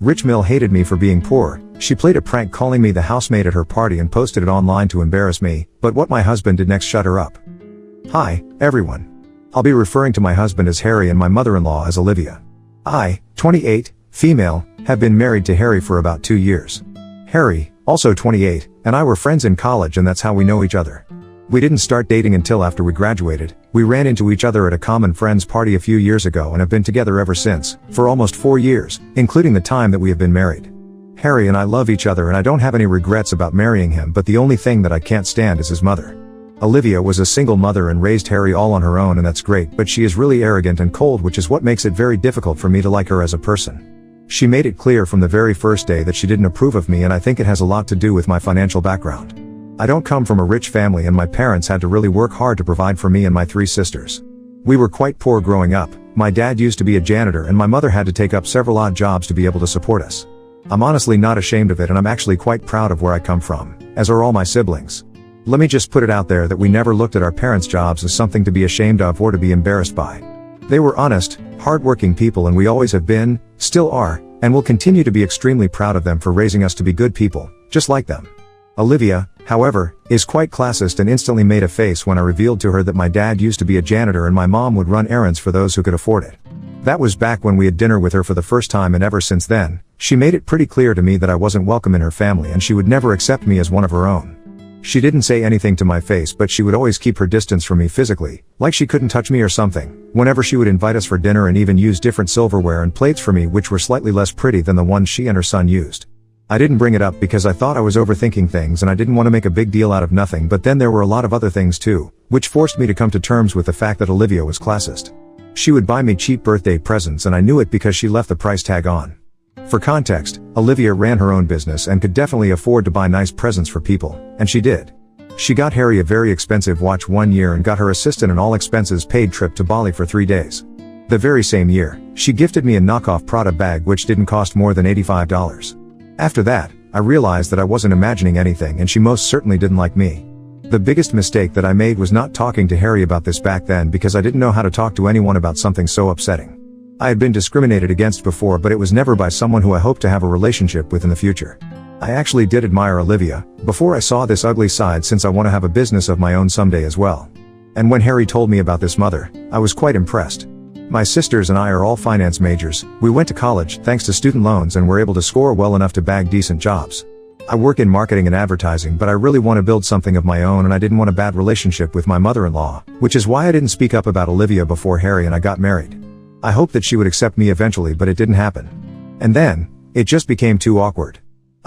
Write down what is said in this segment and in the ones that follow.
Rich Mill hated me for being poor. She played a prank calling me the housemaid at her party and posted it online to embarrass me, but what my husband did next shut her up. Hi, everyone. I'll be referring to my husband as Harry and my mother-in-law as Olivia. I, 28, female, have been married to Harry for about 2 years. Harry, also 28, and I were friends in college, and that's how we know each other. We didn't start dating until after we graduated. We ran into each other at a common friend's party a few years ago and have been together ever since, for almost 4 years, including the time that we have been married. Harry and I love each other and I don't have any regrets about marrying him, but the only thing that I can't stand is his mother. Olivia was a single mother and raised Harry all on her own, and that's great, but she is really arrogant and cold, which is what makes it very difficult for me to like her as a person. She made it clear from the very first day that she didn't approve of me, and I think it has a lot to do with my financial background. I don't come from a rich family and my parents had to really work hard to provide for me and my 3 sisters. We were quite poor growing up. My dad used to be a janitor and my mother had to take up several odd jobs to be able to support us. I'm honestly not ashamed of it, and I'm actually quite proud of where I come from, as are all my siblings. Let me just put it out there that we never looked at our parents' jobs as something to be ashamed of or to be embarrassed by. They were honest, hardworking people, and we always have been, still are, and will continue to be extremely proud of them for raising us to be good people, just like them. Olivia, however, is quite classist and instantly made a face when I revealed to her that my dad used to be a janitor and my mom would run errands for those who could afford it. That was back when we had dinner with her for the first time, and ever since then, she made it pretty clear to me that I wasn't welcome in her family and she would never accept me as one of her own. She didn't say anything to my face, but she would always keep her distance from me physically, like she couldn't touch me or something, whenever she would invite us for dinner, and even use different silverware and plates for me which were slightly less pretty than the ones she and her son used. I didn't bring it up because I thought I was overthinking things and I didn't want to make a big deal out of nothing, but then there were a lot of other things too, which forced me to come to terms with the fact that Olivia was classist. She would buy me cheap birthday presents, and I knew it because she left the price tag on. For context, Olivia ran her own business and could definitely afford to buy nice presents for people, and she did. She got Harry a very expensive watch one year and got her assistant an all-expenses-paid trip to Bali for 3 days. The very same year, she gifted me a knockoff Prada bag which didn't cost more than $85. After that, I realized that I wasn't imagining anything and she most certainly didn't like me. The biggest mistake that I made was not talking to Harry about this back then, because I didn't know how to talk to anyone about something so upsetting. I had been discriminated against before, but it was never by someone who I hope to have a relationship with in the future. I actually did admire Olivia, before I saw this ugly side, since I want to have a business of my own someday as well. And when Harry told me about this mother, I was quite impressed. My sisters and I are all finance majors. We went to college thanks to student loans and were able to score well enough to bag decent jobs. I work in marketing and advertising, but I really want to build something of my own, and I didn't want a bad relationship with my mother-in-law, which is why I didn't speak up about Olivia before Harry and I got married. I hoped that she would accept me eventually, but it didn't happen. And then, it just became too awkward.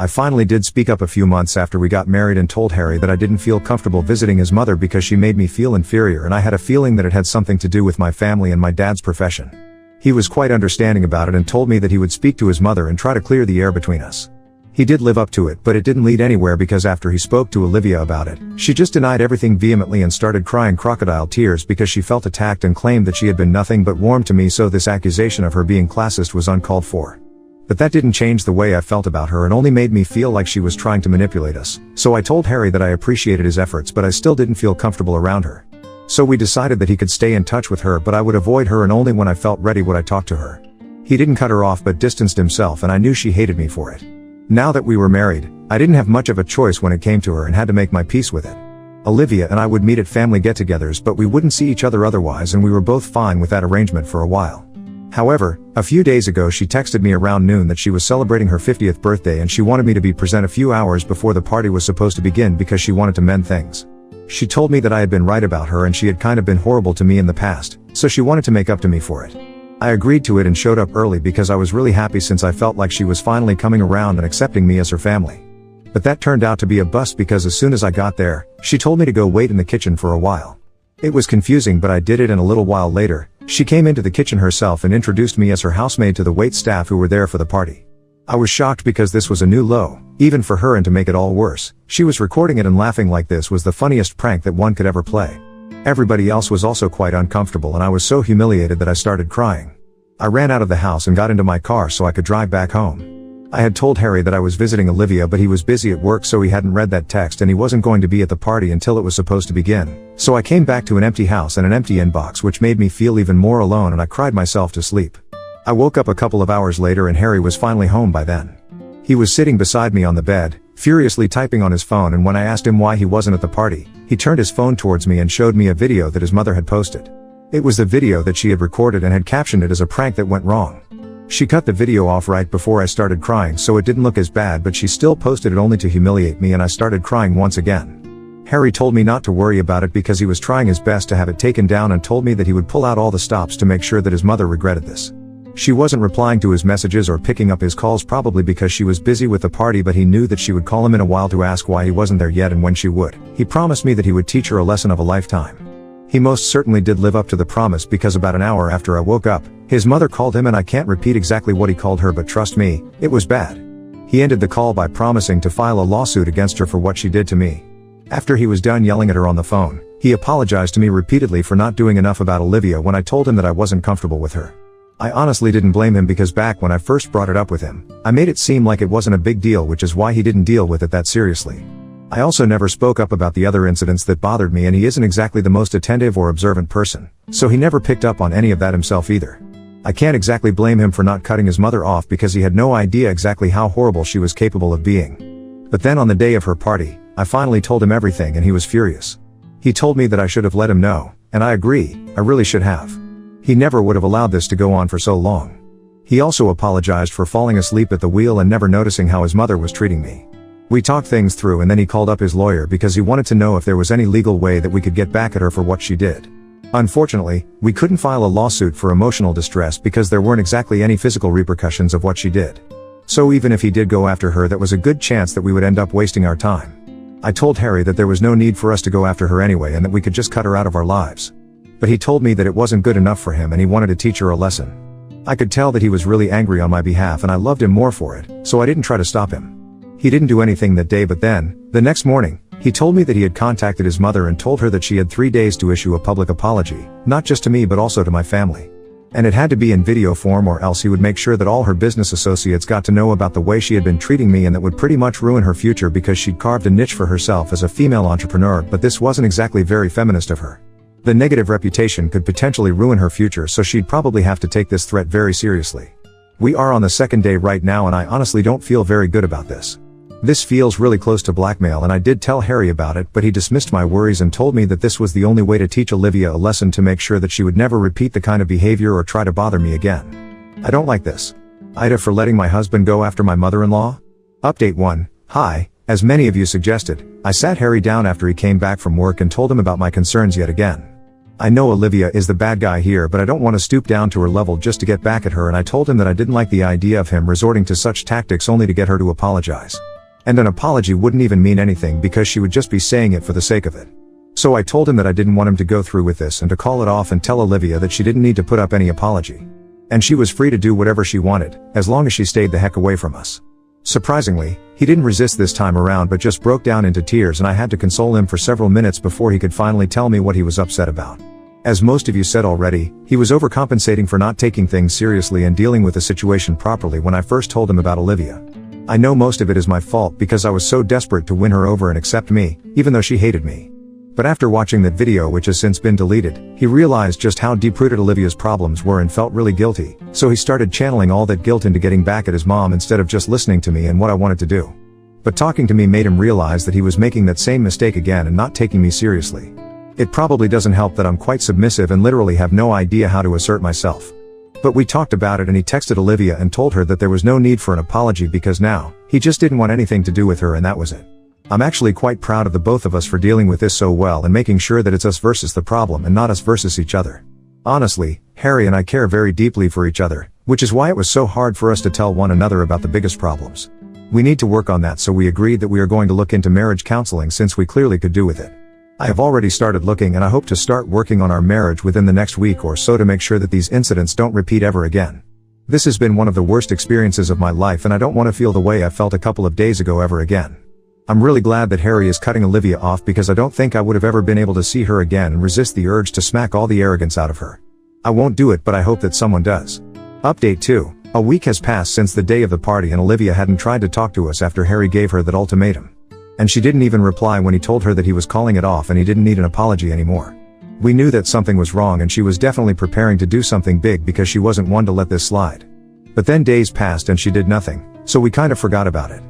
I finally did speak up a few months after we got married and told Harry that I didn't feel comfortable visiting his mother because she made me feel inferior, and I had a feeling that it had something to do with my family and my dad's profession. He was quite understanding about it and told me that he would speak to his mother and try to clear the air between us. He did live up to it, but it didn't lead anywhere, because after he spoke to Olivia about it, she just denied everything vehemently and started crying crocodile tears because she felt attacked and claimed that she had been nothing but warm to me, so this accusation of her being classist was uncalled for. But that didn't change the way I felt about her and only made me feel like she was trying to manipulate us. So I told Harry that I appreciated his efforts, but I still didn't feel comfortable around her. So we decided that he could stay in touch with her, but I would avoid her, and only when I felt ready would I talk to her. He didn't cut her off but distanced himself, and I knew she hated me for it. Now that we were married, I didn't have much of a choice when it came to her and had to make my peace with it. Olivia and I would meet at family get-togethers, but we wouldn't see each other otherwise, and we were both fine with that arrangement for a while. However, a few days ago she texted me around noon that she was celebrating her 50th birthday and she wanted me to be present a few hours before the party was supposed to begin because she wanted to mend things. She told me that I had been right about her and she had kind of been horrible to me in the past, so she wanted to make up to me for it. I agreed to it and showed up early because I was really happy, since I felt like she was finally coming around and accepting me as her family. But that turned out to be a bust, because as soon as I got there, she told me to go wait in the kitchen for a while. It was confusing, but I did it, and a little while later, she came into the kitchen herself and introduced me as her housemaid to the wait staff who were there for the party. I was shocked because this was a new low, even for her, and to make it all worse, she was recording it and laughing like this was the funniest prank that one could ever play. Everybody else was also quite uncomfortable, and I was so humiliated that I started crying. I ran out of the house and got into my car so I could drive back home. I had told Harry that I was visiting Olivia, but he was busy at work, so he hadn't read that text, and he wasn't going to be at the party until it was supposed to begin. So I came back to an empty house and an empty inbox, which made me feel even more alone, and I cried myself to sleep. I woke up a couple of hours later and Harry was finally home by then. He was sitting beside me on the bed, furiously typing on his phone, and when I asked him why he wasn't at the party, he turned his phone towards me and showed me a video that his mother had posted. It was the video that she had recorded and had captioned it as a prank that went wrong. She cut the video off right before I started crying, so it didn't look as bad, but she still posted it only to humiliate me, and I started crying once again. Harry told me not to worry about it because he was trying his best to have it taken down, and told me that he would pull out all the stops to make sure that his mother regretted this. She wasn't replying to his messages or picking up his calls, probably because she was busy with the party, but he knew that she would call him in a while to ask why he wasn't there yet and when she would. He promised me that he would teach her a lesson of a lifetime. He most certainly did live up to the promise, because about an hour after I woke up, his mother called him, and I can't repeat exactly what he called her, but trust me, it was bad. He ended the call by promising to file a lawsuit against her for what she did to me. After he was done yelling at her on the phone, he apologized to me repeatedly for not doing enough about Olivia when I told him that I wasn't comfortable with her. I honestly didn't blame him, because back when I first brought it up with him, I made it seem like it wasn't a big deal, which is why he didn't deal with it that seriously. I also never spoke up about the other incidents that bothered me, and he isn't exactly the most attentive or observant person, so he never picked up on any of that himself either. I can't exactly blame him for not cutting his mother off, because he had no idea exactly how horrible she was capable of being. But then on the day of her party, I finally told him everything, and he was furious. He told me that I should have let him know, and I agree, I really should have. He never would have allowed this to go on for so long. He also apologized for falling asleep at the wheel and never noticing how his mother was treating me. We talked things through, and then he called up his lawyer because he wanted to know if there was any legal way that we could get back at her for what she did. Unfortunately, we couldn't file a lawsuit for emotional distress because there weren't exactly any physical repercussions of what she did. So even if he did go after her, that was a good chance that we would end up wasting our time. I told Harry that there was no need for us to go after her anyway, and that we could just cut her out of our lives. But he told me that it wasn't good enough for him, and he wanted to teach her a lesson. I could tell that he was really angry on my behalf, and I loved him more for it, so I didn't try to stop him. He didn't do anything that day, but then, the next morning, he told me that he had contacted his mother and told her that she had 3 days to issue a public apology, not just to me but also to my family. And it had to be in video form, or else he would make sure that all her business associates got to know about the way she had been treating me, and that would pretty much ruin her future because she'd carved a niche for herself as a female entrepreneur, but this wasn't exactly very feminist of her. The negative reputation could potentially ruin her future, so she'd probably have to take this threat very seriously. We are on the second day right now, and I honestly don't feel very good about this. This feels really close to blackmail, and I did tell Harry about it, but he dismissed my worries and told me that this was the only way to teach Olivia a lesson, to make sure that she would never repeat the kind of behavior or try to bother me again. I don't like this. Ida for letting my husband go after my mother-in-law? Update 1. Hi, as many of you suggested, I sat Harry down after he came back from work and told him about my concerns yet again. I know Olivia is the bad guy here, but I don't want to stoop down to her level just to get back at her, and I told him that I didn't like the idea of him resorting to such tactics only to get her to apologize. And an apology wouldn't even mean anything because she would just be saying it for the sake of it. So I told him that I didn't want him to go through with this and to call it off and tell Olivia that she didn't need to put up any apology. And she was free to do whatever she wanted, as long as she stayed the heck away from us. Surprisingly, he didn't resist this time around but just broke down into tears, and I had to console him for several minutes before he could finally tell me what he was upset about. As most of you said already, he was overcompensating for not taking things seriously and dealing with the situation properly when I first told him about Olivia. I know most of it is my fault because I was so desperate to win her over and accept me, even though she hated me. But after watching that video, which has since been deleted, he realized just how deep-rooted Olivia's problems were and felt really guilty, so he started channeling all that guilt into getting back at his mom instead of just listening to me and what I wanted to do. But talking to me made him realize that he was making that same mistake again and not taking me seriously. It probably doesn't help that I'm quite submissive and literally have no idea how to assert myself. But we talked about it, and he texted Olivia and told her that there was no need for an apology because now, he just didn't want anything to do with her, and that was it. I'm actually quite proud of the both of us for dealing with this so well and making sure that it's us versus the problem and not us versus each other. Honestly, Harry and I care very deeply for each other, which is why it was so hard for us to tell one another about the biggest problems. We need to work on that, so we agreed that we are going to look into marriage counseling since we clearly could do with it. I have already started looking, and I hope to start working on our marriage within the next week or so to make sure that these incidents don't repeat ever again. This has been one of the worst experiences of my life, and I don't want to feel the way I felt a couple of days ago ever again. I'm really glad that Harry is cutting Olivia off because I don't think I would have ever been able to see her again and resist the urge to smack all the arrogance out of her. I won't do it, but I hope that someone does. Update 2. A week has passed since the day of the party, and Olivia hadn't tried to talk to us after Harry gave her that ultimatum. And she didn't even reply when he told her that he was calling it off and he didn't need an apology anymore. We knew that something was wrong and she was definitely preparing to do something big because she wasn't one to let this slide. But then days passed and she did nothing, so we kind of forgot about it.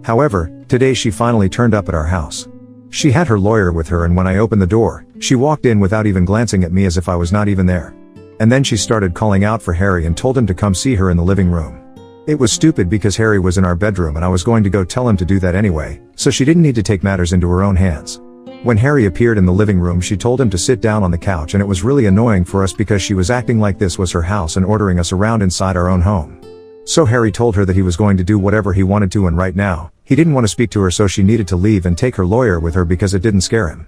However, today she finally turned up at our house. She had her lawyer with her, and when I opened the door, she walked in without even glancing at me as if I was not even there. And then she started calling out for Harry and told him to come see her in the living room. It was stupid because Harry was in our bedroom and I was going to go tell him to do that anyway, so she didn't need to take matters into her own hands. When Harry appeared in the living room, she told him to sit down on the couch, and it was really annoying for us because she was acting like this was her house and ordering us around inside our own home. So Harry told her that he was going to do whatever he wanted to, and right now, he didn't want to speak to her, so she needed to leave and take her lawyer with her because it didn't scare him.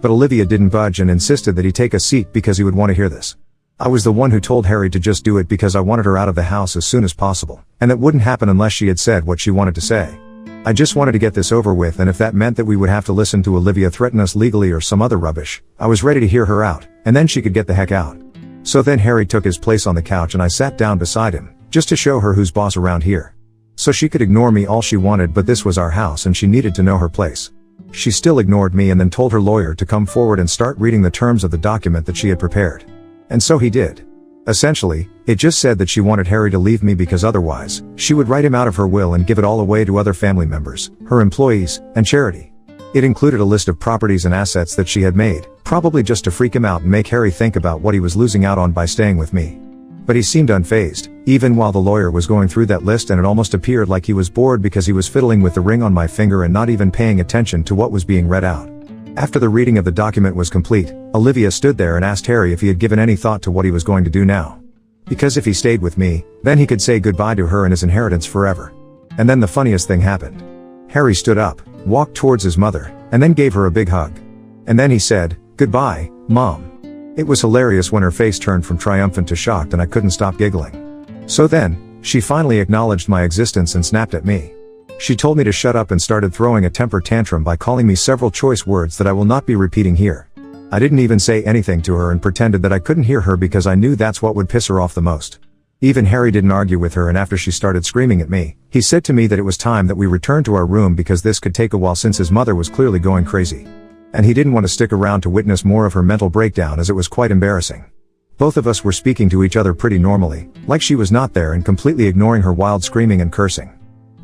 But Olivia didn't budge and insisted that he take a seat because he would want to hear this. I was the one who told Harry to just do it because I wanted her out of the house as soon as possible, and that wouldn't happen unless she had said what she wanted to say. I just wanted to get this over with, and if that meant that we would have to listen to Olivia threaten us legally or some other rubbish, I was ready to hear her out, and then she could get the heck out. So then Harry took his place on the couch and I sat down beside him, just to show her who's boss around here. So she could ignore me all she wanted, but this was our house and she needed to know her place. She still ignored me and then told her lawyer to come forward and start reading the terms of the document that she had prepared. And so he did. Essentially, it just said that she wanted Harry to leave me because otherwise, she would write him out of her will and give it all away to other family members, her employees, and charity. It included a list of properties and assets that she had made, probably just to freak him out and make Harry think about what he was losing out on by staying with me. But he seemed unfazed, even while the lawyer was going through that list, and it almost appeared like he was bored because he was fiddling with the ring on my finger and not even paying attention to what was being read out. After the reading of the document was complete, Olivia stood there and asked Harry if he had given any thought to what he was going to do now. Because if he stayed with me, then he could say goodbye to her and his inheritance forever. And then the funniest thing happened. Harry stood up, walked towards his mother, and then gave her a big hug. And then he said, "Goodbye, Mom." It was hilarious when her face turned from triumphant to shocked and I couldn't stop giggling. So then, she finally acknowledged my existence and snapped at me. She told me to shut up and started throwing a temper tantrum by calling me several choice words that I will not be repeating here. I didn't even say anything to her and pretended that I couldn't hear her because I knew that's what would piss her off the most. Even Harry didn't argue with her, and after she started screaming at me, he said to me that it was time that we return to our room because this could take a while since his mother was clearly going crazy. And he didn't want to stick around to witness more of her mental breakdown as it was quite embarrassing. Both of us were speaking to each other pretty normally, like she was not there and completely ignoring her wild screaming and cursing.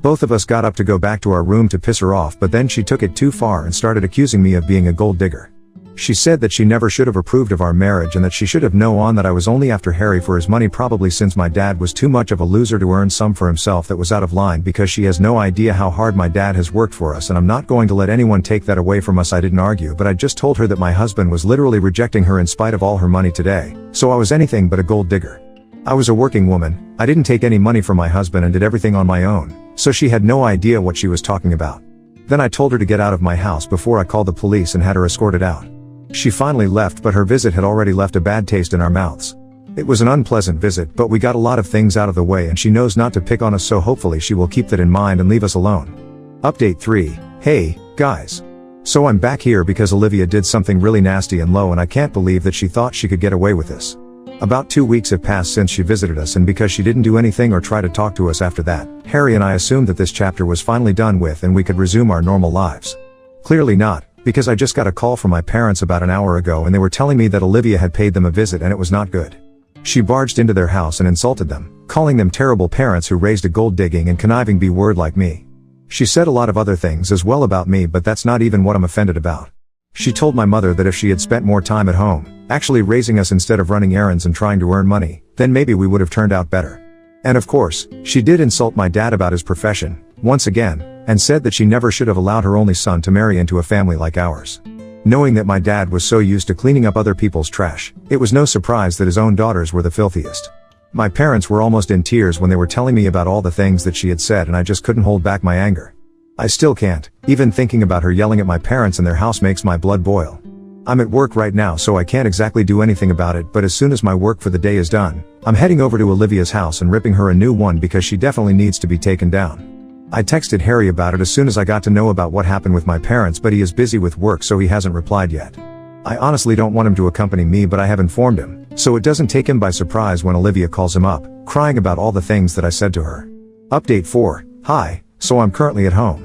Both of us got up to go back to our room to piss her off, but then she took it too far and started accusing me of being a gold digger. She said that she never should have approved of our marriage and that she should have known that I was only after Harry for his money, probably since my dad was too much of a loser to earn some for himself that was out of line, because she has no idea how hard my dad has worked for us, and I'm not going to let anyone take that away from us. I didn't argue, but I just told her that my husband was literally rejecting her in spite of all her money today, so I was anything but a gold digger. I was a working woman, I didn't take any money from my husband and did everything on my own, so she had no idea what she was talking about. Then I told her to get out of my house before I called the police and had her escorted out. She finally left, but her visit had already left a bad taste in our mouths. It was an unpleasant visit, but we got a lot of things out of the way and she knows not to pick on us, so hopefully she will keep that in mind and leave us alone. Update 3. Hey, guys. So I'm back here because Olivia did something really nasty and low, and I can't believe that she thought she could get away with this. About 2 weeks have passed since she visited us, and because she didn't do anything or try to talk to us after that, Harry and I assumed that this chapter was finally done with and we could resume our normal lives. Clearly not, because I just got a call from my parents about an hour ago and they were telling me that Olivia had paid them a visit and it was not good. She barged into their house and insulted them, calling them terrible parents who raised a gold-digging and conniving B-word like me. She said a lot of other things as well about me, but that's not even what I'm offended about. She told my mother that if she had spent more time at home, actually raising us instead of running errands and trying to earn money, then maybe we would have turned out better. And of course, she did insult my dad about his profession, once again, and said that she never should have allowed her only son to marry into a family like ours. Knowing that my dad was so used to cleaning up other people's trash, it was no surprise that his own daughters were the filthiest. My parents were almost in tears when they were telling me about all the things that she had said, and I just couldn't hold back my anger. I still can't. Even thinking about her yelling at my parents and their house makes my blood boil. I'm at work right now, so I can't exactly do anything about it, but as soon as my work for the day is done, I'm heading over to Olivia's house and ripping her a new one because she definitely needs to be taken down. I texted Harry about it as soon as I got to know about what happened with my parents, but he is busy with work, so he hasn't replied yet. I honestly don't want him to accompany me, but I have informed him, so it doesn't take him by surprise when Olivia calls him up, crying about all the things that I said to her. Update 4. Hi, so I'm currently at home.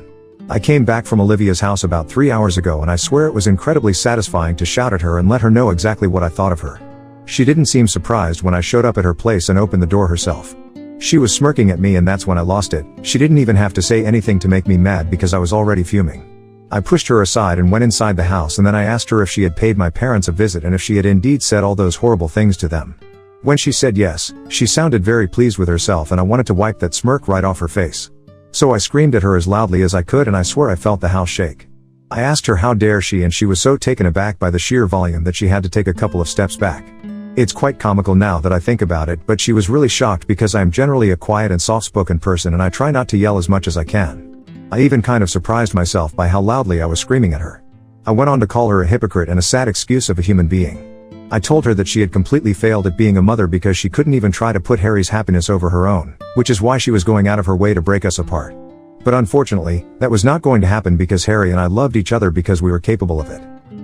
I came back from Olivia's house about 3 hours ago and I swear it was incredibly satisfying to shout at her and let her know exactly what I thought of her. She didn't seem surprised when I showed up at her place and opened the door herself. She was smirking at me and that's when I lost it. She didn't even have to say anything to make me mad because I was already fuming. I pushed her aside and went inside the house, and then I asked her if she had paid my parents a visit and if she had indeed said all those horrible things to them. When she said yes, she sounded very pleased with herself and I wanted to wipe that smirk right off her face. So I screamed at her as loudly as I could and I swear I felt the house shake. I asked her how dare she, and she was so taken aback by the sheer volume that she had to take a couple of steps back. It's quite comical now that I think about it, but she was really shocked because I am generally a quiet and soft-spoken person and I try not to yell as much as I can. I even kind of surprised myself by how loudly I was screaming at her. I went on to call her a hypocrite and a sad excuse of a human being. I told her that she had completely failed at being a mother because she couldn't even try to put Harry's happiness over her own, which is why she was going out of her way to break us apart. But unfortunately, that was not going to happen because Harry and I loved each other because we were capable of it.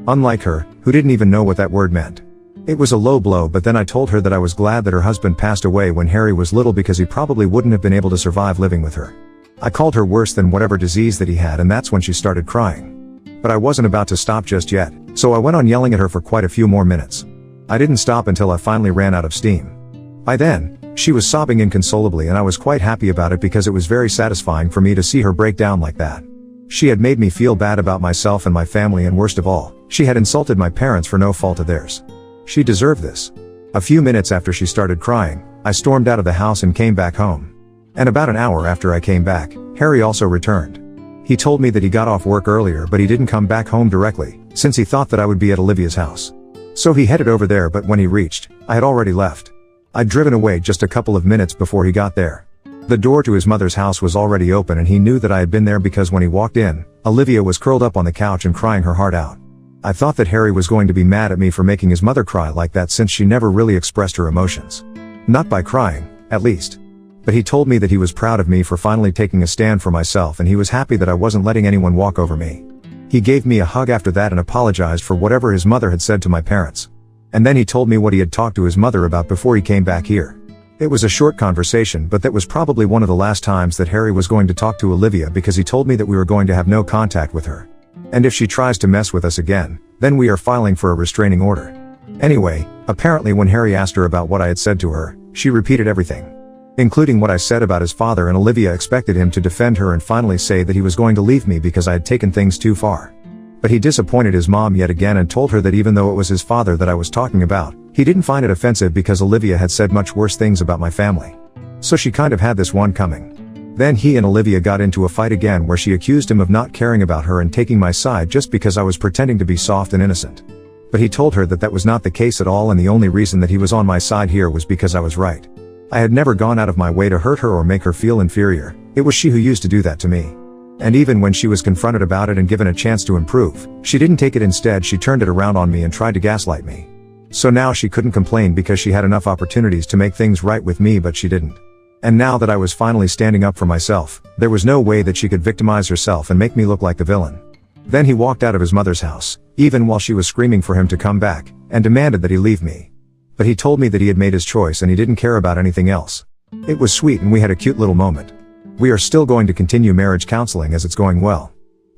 Unlike her, who didn't even know what that word meant. It was a low blow, but then I told her that I was glad that her husband passed away when Harry was little because he probably wouldn't have been able to survive living with her. I called her worse than whatever disease that he had, and that's when she started crying. But I wasn't about to stop just yet, so I went on yelling at her for quite a few more minutes. I didn't stop until I finally ran out of steam. By then, she was sobbing inconsolably and I was quite happy about it because it was very satisfying for me to see her break down like that. She had made me feel bad about myself and my family, and worst of all, she had insulted my parents for no fault of theirs. She deserved this. A few minutes after she started crying, I stormed out of the house and came back home. And about an hour after I came back, Harry also returned. He told me that he got off work earlier but he didn't come back home directly, since he thought that I would be at Olivia's house. So he headed over there, but when he reached, I had already left. I'd driven away just a couple of minutes before he got there. The door to his mother's house was already open and he knew that I had been there because when he walked in, Olivia was curled up on the couch and crying her heart out. I thought that Harry was going to be mad at me for making his mother cry like that since she never really expressed her emotions. Not by crying, at least. But he told me that he was proud of me for finally taking a stand for myself and he was happy that I wasn't letting anyone walk over me. He gave me a hug after that and apologized for whatever his mother had said to my parents. And then he told me what he had talked to his mother about before he came back here. It was a short conversation, but that was probably one of the last times that Harry was going to talk to Olivia because he told me that we were going to have no contact with her. And if she tries to mess with us again, then we are filing for a restraining order. Anyway, apparently when Harry asked her about what I had said to her, she repeated everything. Including what I said about his father, and Olivia expected him to defend her and finally say that he was going to leave me because I had taken things too far. But he disappointed his mom yet again and told her that even though it was his father that I was talking about, he didn't find it offensive because Olivia had said much worse things about my family. So she kind of had this one coming. Then he and Olivia got into a fight again where she accused him of not caring about her and taking my side just because I was pretending to be soft and innocent. But he told her that that was not the case at all, and the only reason that he was on my side here was because I was right. I had never gone out of my way to hurt her or make her feel inferior. It was she who used to do that to me. And even when she was confronted about it and given a chance to improve, she didn't take it. Instead, she turned it around on me and tried to gaslight me. So now she couldn't complain because she had enough opportunities to make things right with me, but she didn't. And now that I was finally standing up for myself, there was no way that she could victimize herself and make me look like the villain. Then he walked out of his mother's house, even while she was screaming for him to come back, and demanded that he leave me. But he told me that he had made his choice and he didn't care about anything else. It was sweet and we had a cute little moment. We are still going to continue marriage counseling as it's going well.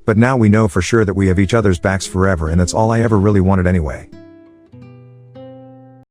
But now we know for sure that we have each other's backs forever, and that's all I ever really wanted anyway.